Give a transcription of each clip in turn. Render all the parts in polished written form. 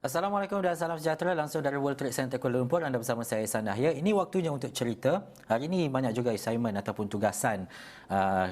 Assalamualaikum dan salam sejahtera langsung dari World Trade Center Kuala Lumpur. Anda bersama saya Ihsan Dahlia. Ini waktunya untuk cerita. Hari ini banyak juga assignment ataupun tugasan.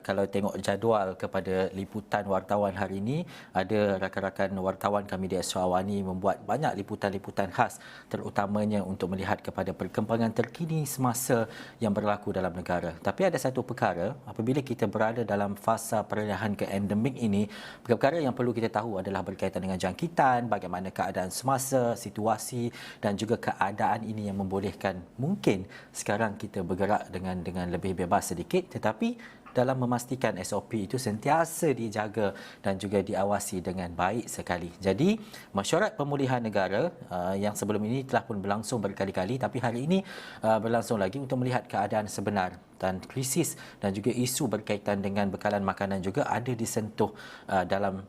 Kalau tengok jadual kepada liputan wartawan hari ini, ada rakan-rakan wartawan kami di Astro Awani membuat banyak liputan-liputan khas, terutamanya untuk melihat kepada perkembangan terkini semasa yang berlaku dalam negara. Tapi ada satu perkara, apabila kita berada dalam fasa peredahan ke endemik ini, perkara yang perlu kita tahu adalah berkaitan dengan jangkitan, bagaimana keadaan semasa, situasi dan juga keadaan ini yang membolehkan mungkin sekarang kita bergerak dengan lebih bebas sedikit, tetapi dalam memastikan SOP itu sentiasa dijaga dan juga diawasi dengan baik sekali. Jadi, mesyuarat pemulihan negara yang sebelum ini telah pun berlangsung berkali-kali, tapi hari ini berlangsung lagi untuk melihat keadaan sebenar dan krisis dan juga isu berkaitan dengan bekalan makanan juga ada disentuh dalam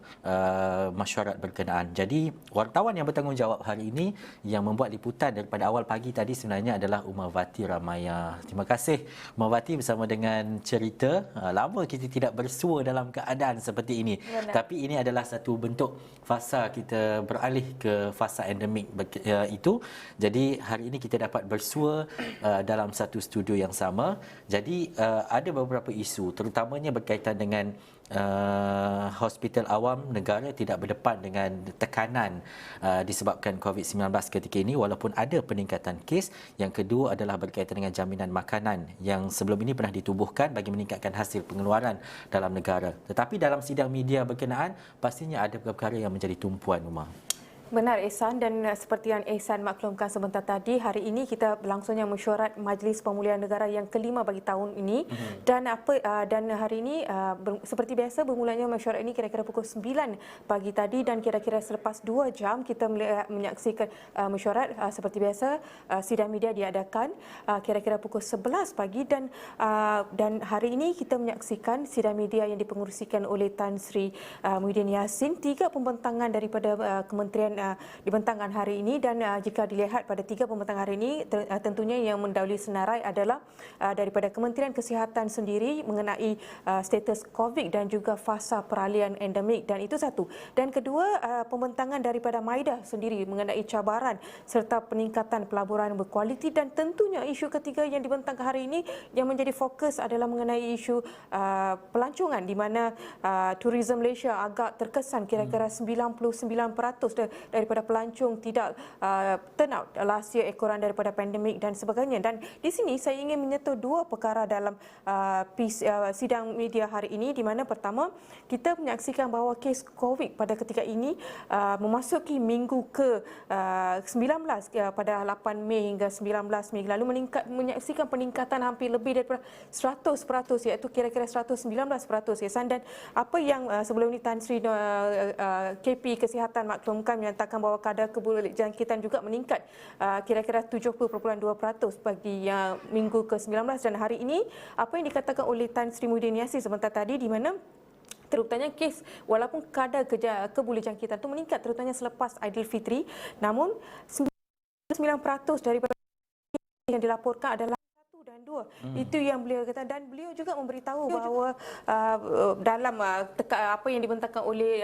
mesyuarat berkenaan. Jadi, wartawan yang bertanggungjawab hari ini yang membuat liputan daripada awal pagi tadi sebenarnya adalah Umawati Ramaya. Terima kasih Umawati bersama dengan cerita. Lama kita tidak bersua dalam keadaan seperti ini. Benar. Tapi ini adalah satu bentuk fasa kita beralih ke fasa endemik itu. Jadi hari ini kita dapat bersua dalam satu studio yang sama. Jadi ada beberapa isu terutamanya berkaitan dengan hospital awam negara tidak berdepan dengan tekanan disebabkan COVID-19 ketika ini walaupun ada peningkatan kes. Yang kedua adalah berkaitan dengan jaminan makanan yang sebelum ini pernah ditubuhkan bagi meningkatkan hasil pengeluaran dalam negara. Tetapi dalam sidang media berkenaan pastinya ada perkara yang menjadi tumpuan Umar. Benar Ihsan, dan seperti yang Ihsan maklumkan sebentar tadi, hari ini kita berlangsungnya mesyuarat Majlis Pemulihan Negara yang kelima bagi tahun ini. Dan hari ini seperti biasa bermulanya mesyuarat ini kira-kira pukul 9 pagi tadi, dan kira-kira selepas 2 jam kita menyaksikan mesyuarat seperti biasa. Sidang media diadakan kira-kira pukul 11 pagi, dan hari ini kita menyaksikan sidang media yang dipengerusikan oleh Tan Sri Muhyiddin Yassin. 3 pembentangan daripada kementerian dibentangkan hari ini, dan jika dilihat pada 3 pembentangan hari ini tentunya yang mendahului senarai adalah daripada Kementerian Kesihatan sendiri mengenai status COVID dan juga fasa peralihan endemik, dan itu satu. Dan kedua, pembentangan daripada MIDA sendiri mengenai cabaran serta peningkatan pelaburan berkualiti, dan tentunya isu ketiga yang dibentangkan hari ini yang menjadi fokus adalah mengenai isu pelancongan, di mana Tourism Malaysia agak terkesan kira-kira 99% daripada pelancong tidak turn out last year ekoran daripada pandemik dan sebagainya. Dan di sini saya ingin menyentuh 2 perkara dalam sidang media hari ini, di mana pertama kita menyaksikan bahawa kes COVID pada ketika ini memasuki minggu ke 19 pada 8 Mei hingga 19 Mei lalu menyaksikan peningkatan hampir lebih daripada 100%, iaitu kira-kira 119%. Dan apa yang sebelum ini Tan Sri KP Kesihatan maklumkan menyatakan bahawa kadar keberjangkitan juga meningkat kira-kira 70.2% bagi minggu ke-19, dan hari ini apa yang dikatakan oleh Tan Sri Muhyiddin Yassin sebentar tadi, di mana terutamanya kes walaupun kadar keberjangkitan itu meningkat terutamanya selepas Aidilfitri, namun 99% daripada yang dilaporkan adalah 1 dan 2. Itu yang beliau kata, dan beliau juga memberitahu bahawa dalam apa yang dibentangkan oleh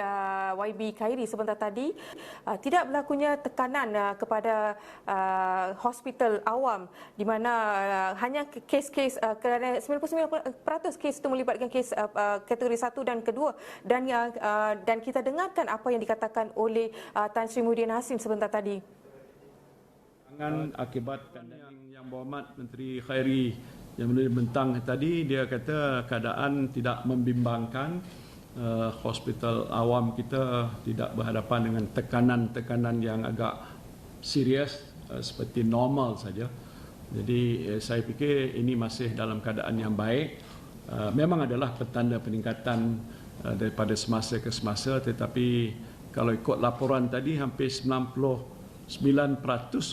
YB Khairi sebentar tadi, tidak berlakunya tekanan kepada hospital awam, di mana hanya kes-kes kerana 99% kes itu melibatkan kes kategori 1 dan kedua, dan kita dengarkan apa yang dikatakan oleh Tan Sri Muhyiddin Yassin sebentar tadi. Akibat yang berhormat Menteri Khairi yang bentang tadi, dia kata keadaan tidak membimbangkan, hospital awam kita tidak berhadapan dengan tekanan-tekanan yang agak serius, seperti normal saja. Jadi saya fikir ini masih dalam keadaan yang baik. Memang adalah petanda peningkatan daripada semasa ke semasa, tetapi kalau ikut laporan tadi hampir 99%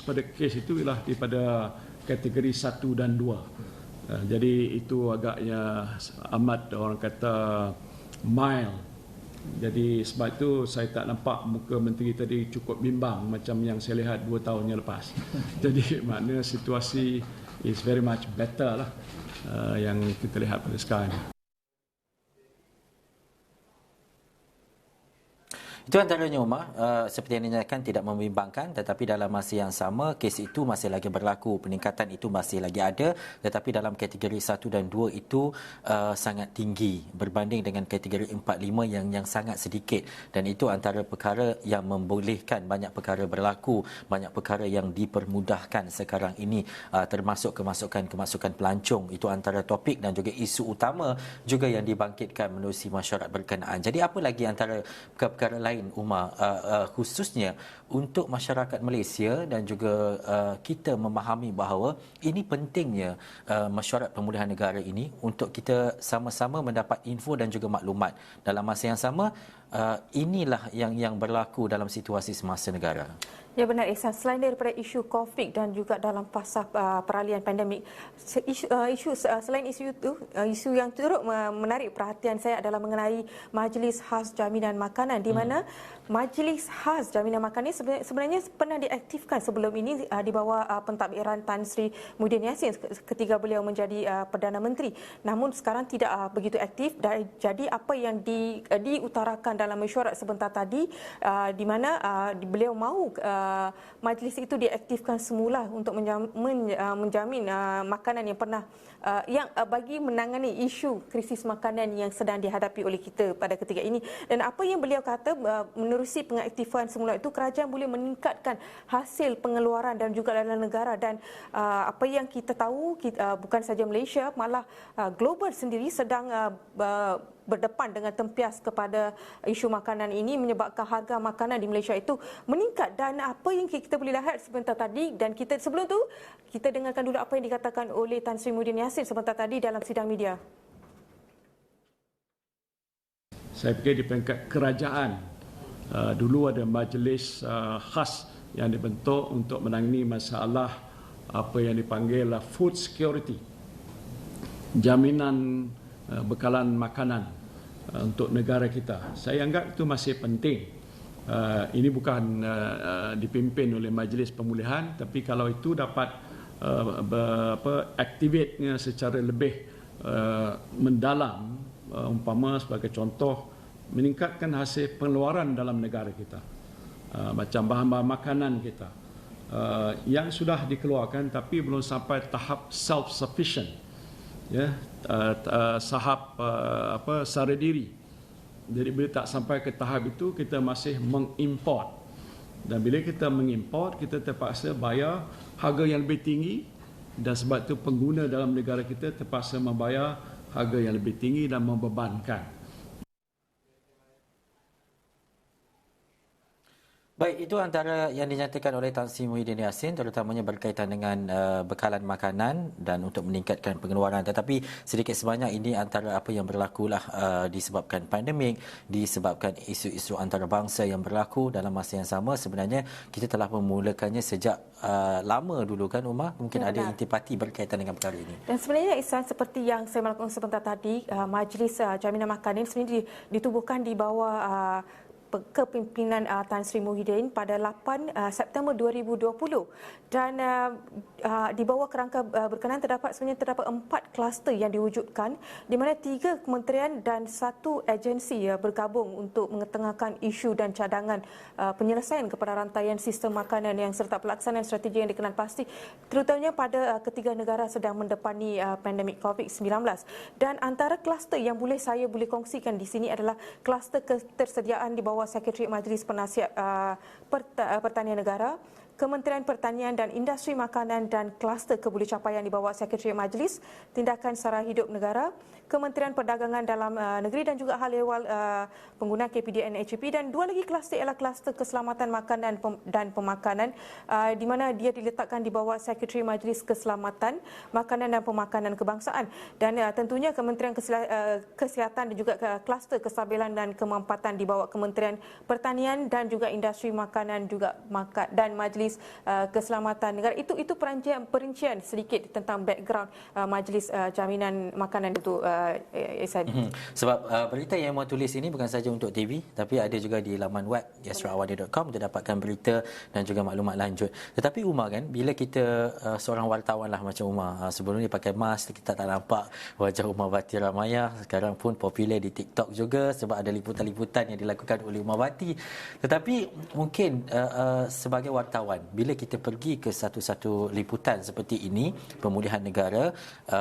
pada kes itu ialah daripada kategori 1 dan 2. Jadi itu agaknya amat orang kata mild. Jadi sebab itu saya tak nampak muka menteri tadi cukup bimbang macam yang saya lihat 2 tahun yang lepas. Jadi makna situasi is very much better lah yang kita lihat pada sekarang. Itu antaranya Umar, seperti yang dinyatakan tidak membimbangkan, tetapi dalam masa yang sama kes itu masih lagi berlaku, peningkatan itu masih lagi ada, tetapi dalam kategori 1 dan 2 itu sangat tinggi berbanding dengan kategori 4, 5 yang sangat sedikit, dan itu antara perkara yang membolehkan banyak perkara berlaku, banyak perkara yang dipermudahkan sekarang ini, termasuk kemasukan pelancong. Itu antara topik dan juga isu utama juga yang dibangkitkan menerusi masyarakat berkenaan. Jadi apa lagi antara perkara lain Umar, khususnya untuk masyarakat Malaysia dan juga kita memahami bahawa ini pentingnya mesyuarat pemulihan negara ini untuk kita sama-sama mendapat info dan juga maklumat. Dalam masa yang sama, inilah yang berlaku dalam situasi semasa negara. Ya benar Ihsan, selain daripada isu COVID dan juga dalam fasa peralihan pandemik, selain isu itu, isu yang turut menarik perhatian saya adalah mengenai Majlis Khas Jaminan Makanan, di mana Majlis Khas Jaminan Makanan ini sebenarnya pernah diaktifkan sebelum ini di bawah pentadbiran Tan Sri Muhyiddin Yassin ketika beliau menjadi Perdana Menteri. Namun sekarang tidak begitu aktif, dan jadi apa yang diutarakan dalam mesyuarat sebentar tadi, di mana beliau mahu majlis itu diaktifkan semula untuk menjamin makanan yang pernah bagi menangani isu krisis makanan yang sedang dihadapi oleh kita pada ketika ini. Dan apa yang beliau kata, menerusi pengaktifan semula itu, kerajaan boleh meningkatkan hasil pengeluaran dan juga dalam negara. Dan apa yang kita tahu, bukan saja Malaysia, malah global sendiri sedang berdepan dengan tempias kepada isu makanan ini, menyebabkan harga makanan di Malaysia itu meningkat. Dan apa yang kita boleh lihat sebentar tadi, dan sebelum tu kita dengarkan dulu apa yang dikatakan oleh Tan Sri Muhyiddin Yassin sebentar tadi dalam sidang media. Saya fikir di peringkat kerajaan, dulu ada majlis khas yang dibentuk untuk menangani masalah apa yang dipanggil food security, jaminan bekalan makanan untuk negara kita. Saya anggap itu masih penting. Ini bukan dipimpin oleh Majlis Pemulihan, tapi kalau itu dapat aktivitnya secara lebih mendalam, umpama sebagai contoh meningkatkan hasil pengeluaran dalam negara kita, macam bahan-bahan makanan kita yang sudah dikeluarkan tapi belum sampai tahap self-sufficient, ya, tahap sara diri. Jadi bila tak sampai ke tahap itu, kita masih mengimport. Dan bila kita mengimport, kita terpaksa bayar harga yang lebih tinggi, dan sebab itu pengguna dalam negara kita terpaksa membayar harga yang lebih tinggi dan membebankan. Baik, itu antara yang dinyatakan oleh Tan Sri Muhyiddin Yassin, terutamanya berkaitan dengan bekalan makanan dan untuk meningkatkan pengeluaran. Tetapi sedikit sebanyak ini antara apa yang berlakulah disebabkan pandemik, disebabkan isu-isu antarabangsa yang berlaku dalam masa yang sama. Sebenarnya kita telah memulakannya sejak lama dulu kan Umar? Mungkin ada intipati berkaitan dengan perkara ini. Dan sebenarnya Ihsan, seperti yang saya melakukan sebentar tadi, Majlis Jaminan Makanan sebenarnya ditubuhkan di bawah kepimpinan Tan Sri Muhyiddin pada 8 September 2020, dan di bawah kerangka berkenaan terdapat 4 kluster yang diwujudkan, di mana 3 kementerian dan 1 agensi bergabung untuk mengetengahkan isu dan cadangan penyelesaian kepada rantaian sistem makanan yang serta pelaksanaan strategi yang dikenal pasti, terutamanya pada ketiga negara sedang mendepani pandemik COVID-19. Dan antara kluster yang saya boleh kongsikan di sini adalah kluster ketersediaan di bawah Sekretariat Majlis Penasihat Pertanian Negara, Kementerian Pertanian dan Industri Makanan, dan kluster kebolehcapaian di bawah Sekretariat Majlis Tindakan Sara Hidup Negara, Kementerian Perdagangan Dalam Negeri dan juga Hal Ehwal Pengguna KPDN HEP, dan 2 lagi kluster ialah kluster keselamatan makanan dan pemakanan, di mana dia diletakkan di bawah Sekretariat Majlis Keselamatan Makanan dan Pemakanan Kebangsaan, dan tentunya Kementerian Kesihatan dan juga kluster kestabilan dan kemampatan di bawah Kementerian Pertanian dan juga Industri Makanan dan Majlis Majlis Keselamatan Negara. Itu perincian sedikit tentang background Majlis Jaminan Makanan itu, Ehsan. Sebab berita yang Umar tulis ini bukan saja untuk TV, tapi ada juga di laman web yasraawani.com untuk dapatkan berita dan juga maklumat lanjut. Tetapi Umar kan, bila kita seorang wartawan lah macam Umar, sebelum ni pakai mask, kita tak nampak wajah Umar Bati Ramayah. Sekarang pun popular di TikTok juga sebab ada liputan-liputan yang dilakukan oleh Umar Bati. Tetapi mungkin sebagai wartawan, bila kita pergi ke satu-satu liputan seperti ini, pemulihan negara,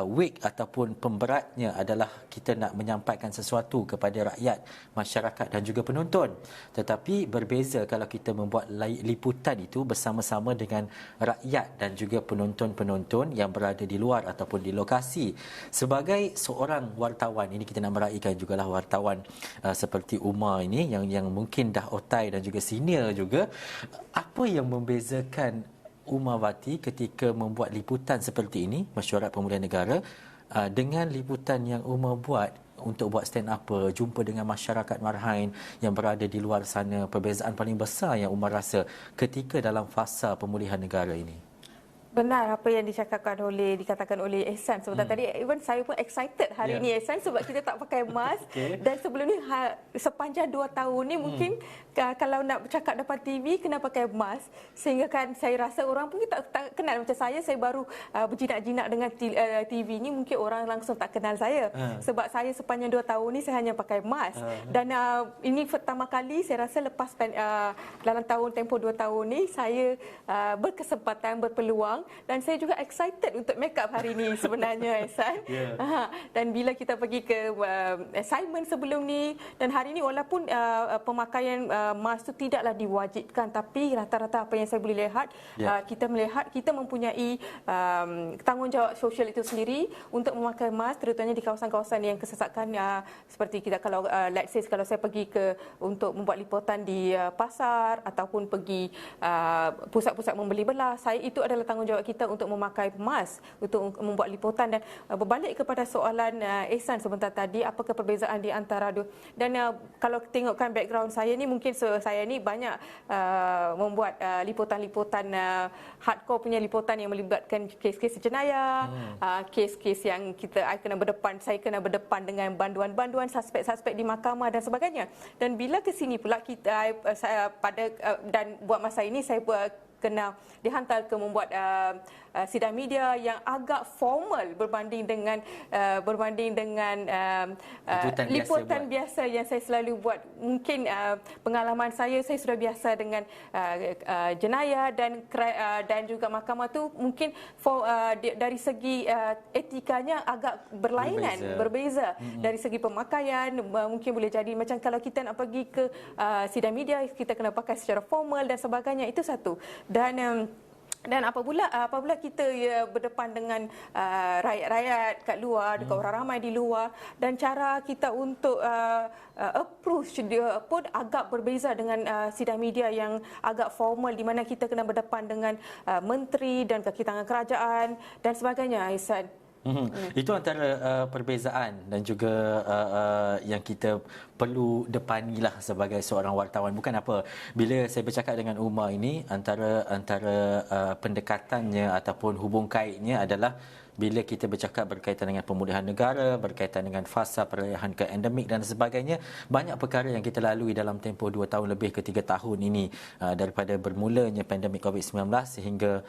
wig ataupun pemberatnya adalah kita nak menyampaikan sesuatu kepada rakyat, masyarakat dan juga penonton. Tetapi berbeza kalau kita membuat liputan itu bersama-sama dengan rakyat dan juga penonton-penonton yang berada di luar ataupun di lokasi. Sebagai seorang wartawan, ini kita nak meraihkan jugalah wartawan seperti Umar ini yang mungkin dah otai dan juga senior juga. Apa yang membezakan Umar Bati ketika membuat liputan seperti ini, Mesyuarat Pemulihan Negara, dengan liputan yang Umar buat untuk buat stand up, jumpa dengan masyarakat marhain yang berada di luar sana? Perbezaan paling besar yang Umar rasa ketika dalam fasa pemulihan negara ini? Benar apa yang dikatakan oleh Ehsan sebentar tadi. Even saya pun excited hari ni, Ehsan, sebab kita tak pakai mask. Dan sebelum ni sepanjang 2 tahun ni mungkin kalau nak bercakap depan TV kena pakai mask, sehingga kan saya rasa orang pun tak kenal macam saya baru berjinak-jinak dengan TV ni, mungkin orang langsung tak kenal saya. Sebab saya sepanjang 2 tahun ni saya hanya pakai mask. Dan ini pertama kali saya rasa lepas dalam tempoh 2 tahun ni saya berkesempatan, berpeluang, dan saya juga excited untuk make up hari ni sebenarnya, Ehsan. Dan bila kita pergi ke assignment sebelum ni, dan hari ni walaupun pemakaian mask itu tidaklah diwajibkan, tapi rata-rata apa yang saya boleh lihat, kita mempunyai tanggungjawab sosial itu sendiri untuk memakai mask, terutamanya di kawasan-kawasan yang kesesakan, seperti kita kalau let's say kalau saya pergi untuk membuat liputan di pasar ataupun pergi pusat-pusat membeli belah, itu adalah tanggungjawab kita untuk memakai mask untuk membuat liputan. Dan berbalik kepada soalan Ehsan sebentar tadi, apakah perbezaan di antara dua? Dan kalau tengokkan background saya ni, mungkin saya ni banyak membuat liputan-liputan hardcore punya liputan yang melibatkan kes-kes jenayah, kes-kes yang saya kena berdepan dengan banduan-banduan, suspek-suspek di mahkamah dan sebagainya. Dan bila ke sini pula dan buat masa ini saya kena dihantar ke membuat sidang media yang agak formal berbanding dengan liputan biasa yang saya selalu buat. Mungkin pengalaman saya sudah biasa dengan jenayah dan juga mahkamah tu mungkin dari segi etikanya agak berbeza. Dari segi pemakaian mungkin boleh jadi macam kalau kita nak pergi ke sidang media, kita kena pakai secara formal dan sebagainya. Itu satu. Dan apabila kita berdepan dengan rakyat-rakyat kat luar, dekat orang ramai di luar, dan cara kita untuk approach dia pun agak berbeza dengan sidang media yang agak formal, di mana kita kena berdepan dengan menteri dan kaki tangan kerajaan dan sebagainya, Ehsan. Itu antara perbezaan dan juga yang kita perlu depanilah sebagai seorang wartawan. Bukan apa, bila saya bercakap dengan Umar ini, antara pendekatannya ataupun hubung kaitnya adalah bila kita bercakap berkaitan dengan pemulihan negara, berkaitan dengan fasa perayaan ke endemik dan sebagainya, banyak perkara yang kita lalui dalam tempoh 2 tahun lebih ke 3 tahun ini, daripada bermulanya pandemik COVID-19 sehingga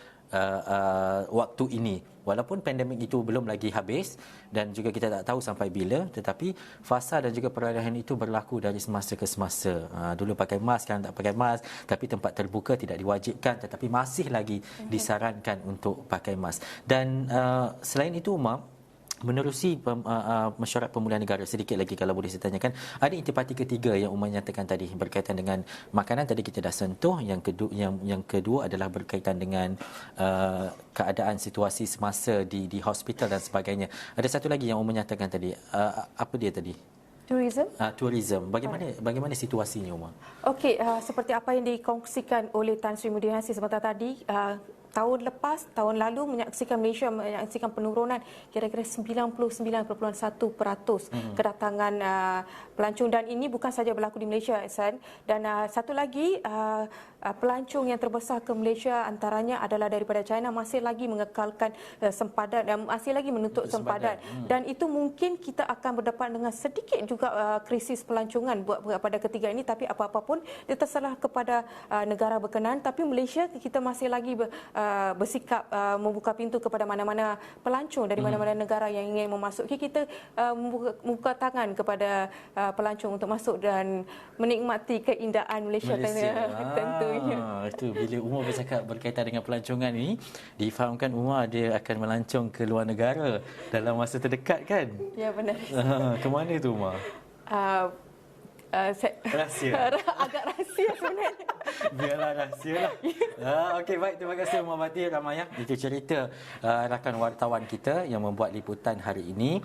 waktu ini. Walaupun pandemik itu belum lagi habis dan juga kita tak tahu sampai bila, tetapi fasa dan juga perayaan itu berlaku dari semasa ke semasa. Dulu pakai mask, sekarang tak pakai mask, tapi tempat terbuka tidak diwajibkan, tetapi masih lagi disarankan untuk pakai mask. Dan selain itu, Umar, menerusi Mesyuarat Pemulihan Negara, sedikit lagi kalau boleh saya tanyakan, ada intipati ketiga yang Umar nyatakan tadi berkaitan dengan makanan. Tadi kita dah sentuh. Yang kedua adalah berkaitan dengan keadaan situasi semasa di hospital dan sebagainya. Ada satu lagi yang Umar nyatakan tadi. Apa dia tadi? Tourism. Bagaimana situasinya, Umar? Okey, seperti apa yang dikongsikan oleh Tan Sri Muhyiddin Yassin sebentar tadi, tahun lalu Malaysia menyaksikan penurunan kira-kira 99.1% kedatangan pelancong, dan ini bukan saja berlaku di Malaysia, Ihsan. Dan satu lagi, pelancong yang terbesar ke Malaysia antaranya adalah daripada China, masih lagi mengekalkan sempadan dan masih lagi menuntut sempadan. Dan itu mungkin kita akan berdepan dengan sedikit juga krisis pelancongan pada ketiga ini, tapi apa-apa pun dia terserah kepada negara berkenaan. Tapi Malaysia kita masih lagi bersikap membuka pintu kepada mana-mana pelancong dari mana-mana negara yang ingin memasuki. Kita membuka tangan kepada pelancong untuk masuk dan menikmati keindahan Malaysia. Tentunya. Itu bila Umar bercakap berkaitan dengan pelancongan ini, difahamkan Umar dia akan melancong ke luar negara dalam masa terdekat kan? Ya, benar. Ke mana tu Umar? Rahsia. Agak rahsia sebenarnya. Biarlah rahsia lah. Okey, baik. Terima kasih Umar Bati Ramayah. Itu cerita rakan wartawan kita yang membuat liputan hari ini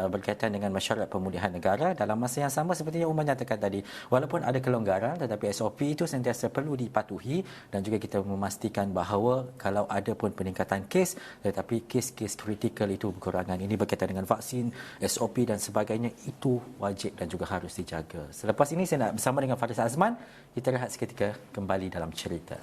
berkaitan dengan mesyuarat pemulihan negara. Dalam masa yang sama seperti yang Umar nyatakan tadi, walaupun ada kelonggaran tetapi SOP itu sentiasa perlu dipatuhi, dan juga kita memastikan bahawa kalau ada pun peningkatan kes, tetapi kes-kes kritikal itu berkurangan. Ini berkaitan dengan vaksin, SOP dan sebagainya, itu wajib dan juga harus dijaga. Selepas ini saya nak bersama dengan Faris Azman, kita rehat seketika, kembali dalam cerita.